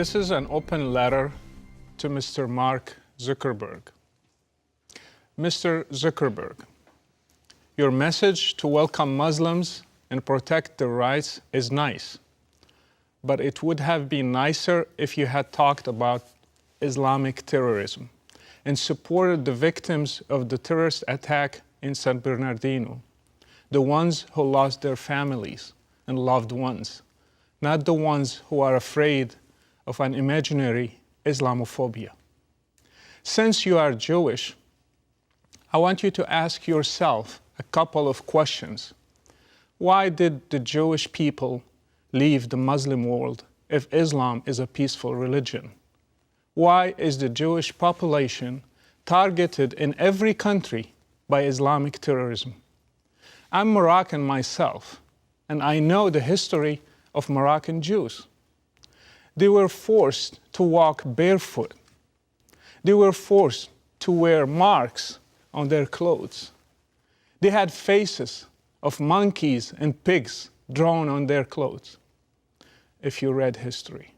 This is an open letter to Mr. Mark Zuckerberg. Mr. Zuckerberg, your message to welcome Muslims and protect their rights is nice, but it would have been nicer if you had talked about Islamic terrorism and supported the victims of the terrorist attack in San Bernardino, the ones who lost their families and loved ones, not the ones who are afraid of an imaginary Islamophobia. Since you are Jewish, I want you to ask yourself a couple of questions. Why did the Jewish people leave the Muslim world if Islam is a peaceful religion? Why is the Jewish population targeted in every country by Islamic terrorism? I'm Moroccan myself, and I know the history of Moroccan Jews. They were forced to walk barefoot. They were forced to wear marks on their clothes. They had faces of monkeys and pigs drawn on their clothes, if you read history.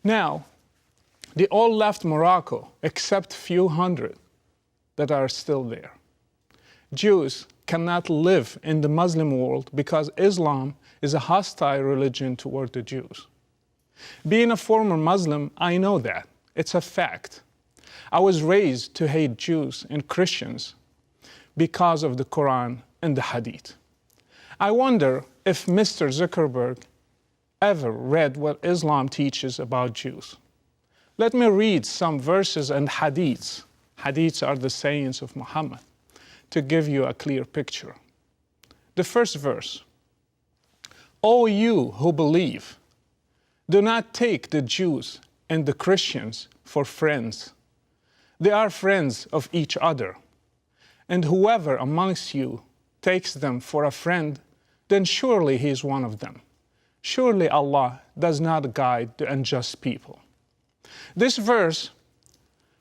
Now, they all left Morocco except few hundred that are still there. Jews cannot live in the Muslim world because Islam is a hostile religion toward the Jews. Being a former Muslim, I know that. It's a fact. I was raised to hate Jews and Christians because of the Quran and the Hadith. I wonder if Mr. Zuckerberg ever read what Islam teaches about Jews. Let me read some verses and hadiths. Hadiths are the sayings of Muhammad, to give you a clear picture. The first verse, O you who believe, do not take the Jews and the Christians for friends. They are friends of each other. And whoever amongst you takes them for a friend, then surely he is one of them. Surely Allah does not guide the unjust people. This verse,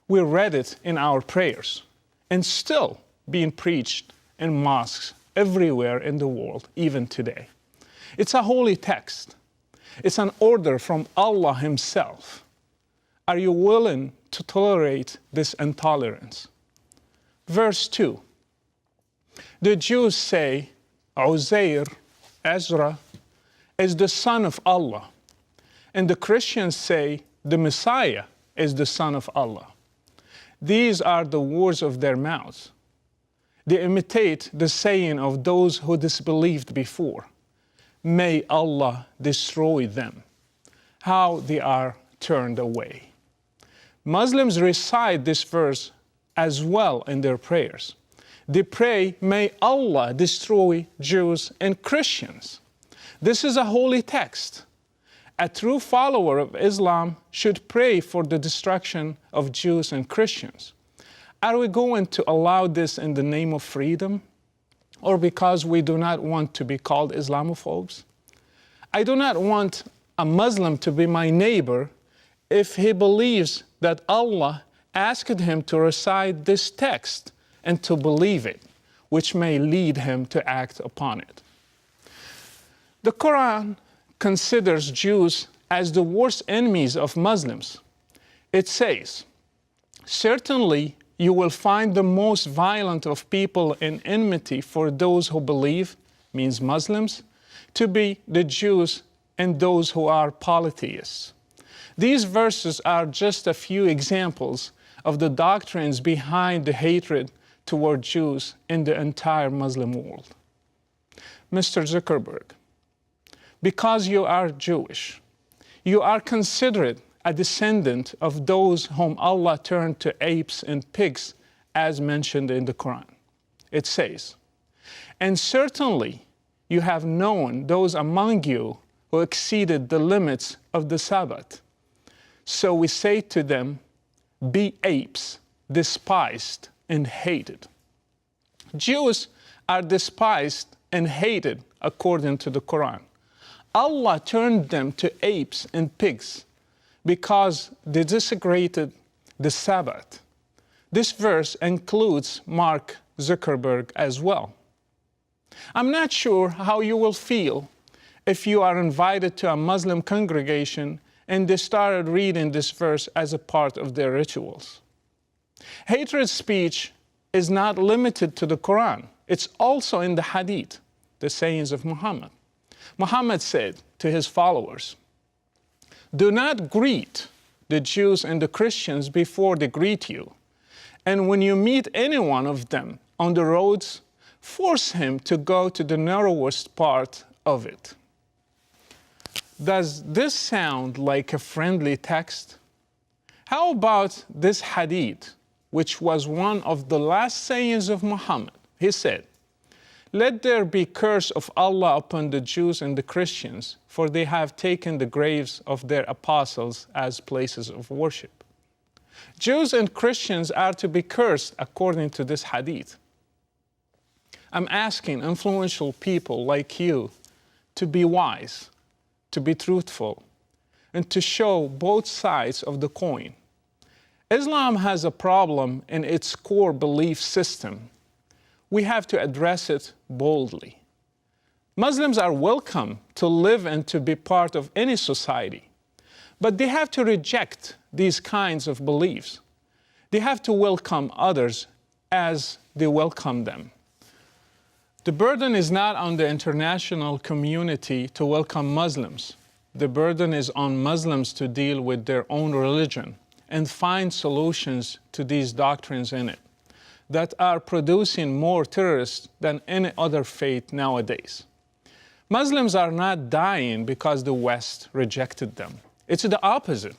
we read it in our prayers and still being preached in mosques everywhere in the world, even today. It's a holy text. It's an order from Allah Himself. Are you willing to tolerate this intolerance? Verse 2. The Jews say, Uzair, Ezra, is the son of Allah. And the Christians say, the Messiah is the son of Allah. These are the words of their mouths. They imitate the saying of those who disbelieved before. May Allah destroy them. How they are turned away. Muslims recite this verse as well in their prayers. They pray, may Allah destroy Jews and Christians. This is a holy text. A true follower of Islam should pray for the destruction of Jews and Christians. Are we going to allow this in the name of freedom? Or because we do not want to be called Islamophobes? I do not want a Muslim to be my neighbor if he believes that Allah asked him to recite this text and to believe it, which may lead him to act upon it. The Quran considers Jews as the worst enemies of Muslims. It says, certainly you will find the most violent of people in enmity for those who believe, means Muslims, to be the Jews and those who are polytheists. These verses are just a few examples of the doctrines behind the hatred toward Jews in the entire Muslim world. Mr. Zuckerberg, because you are Jewish, you are considered a descendant of those whom Allah turned to apes and pigs, as mentioned in the Quran. It says, and certainly you have known those among you who exceeded the limits of the Sabbath. So we say to them, be apes, despised and hated. Jews are despised and hated according to the Quran. Allah turned them to apes and pigs because they desecrated the Sabbath. This verse includes Mark Zuckerberg as well. I'm not sure how you will feel if you are invited to a Muslim congregation and they started reading this verse as a part of their rituals. Hatred speech is not limited to the Quran. It's also in the Hadith, the sayings of Muhammad. Muhammad said to his followers, "Do not greet the Jews and the Christians before they greet you. And when you meet any one of them on the roads, force him to go to the narrowest part of it." Does this sound like a friendly text? How about this hadith, which was one of the last sayings of Muhammad? He said, "Let there be curse of Allah upon the Jews and the Christians, for they have taken the graves of their apostles as places of worship." Jews and Christians are to be cursed according to this hadith. I'm asking influential people like you to be wise, to be truthful, and to show both sides of the coin. Islam has a problem in its core belief system. We have to address it boldly. Muslims are welcome to live and to be part of any society, but they have to reject these kinds of beliefs. They have to welcome others as they welcome them. The burden is not on the international community to welcome Muslims. The burden is on Muslims to deal with their own religion and find solutions to these doctrines in it that are producing more terrorists than any other faith nowadays. Muslims are not dying because the West rejected them. It's the opposite.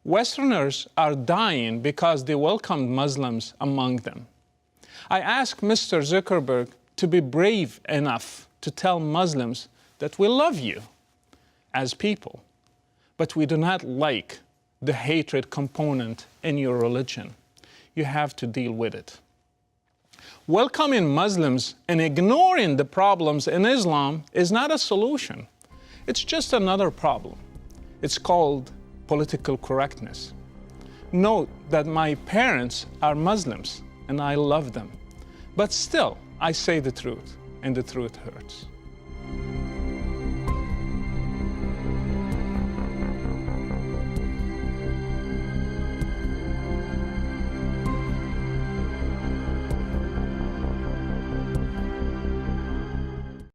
Westerners are dying because they welcomed Muslims among them. I ask Mr. Zuckerberg to be brave enough to tell Muslims that we love you as people, but we do not like the hatred component in your religion. You have to deal with it. Welcoming Muslims and ignoring the problems in Islam is not a solution. It's just another problem. It's called political correctness. Note that my parents are Muslims and I love them. But still, I say the truth, and the truth hurts.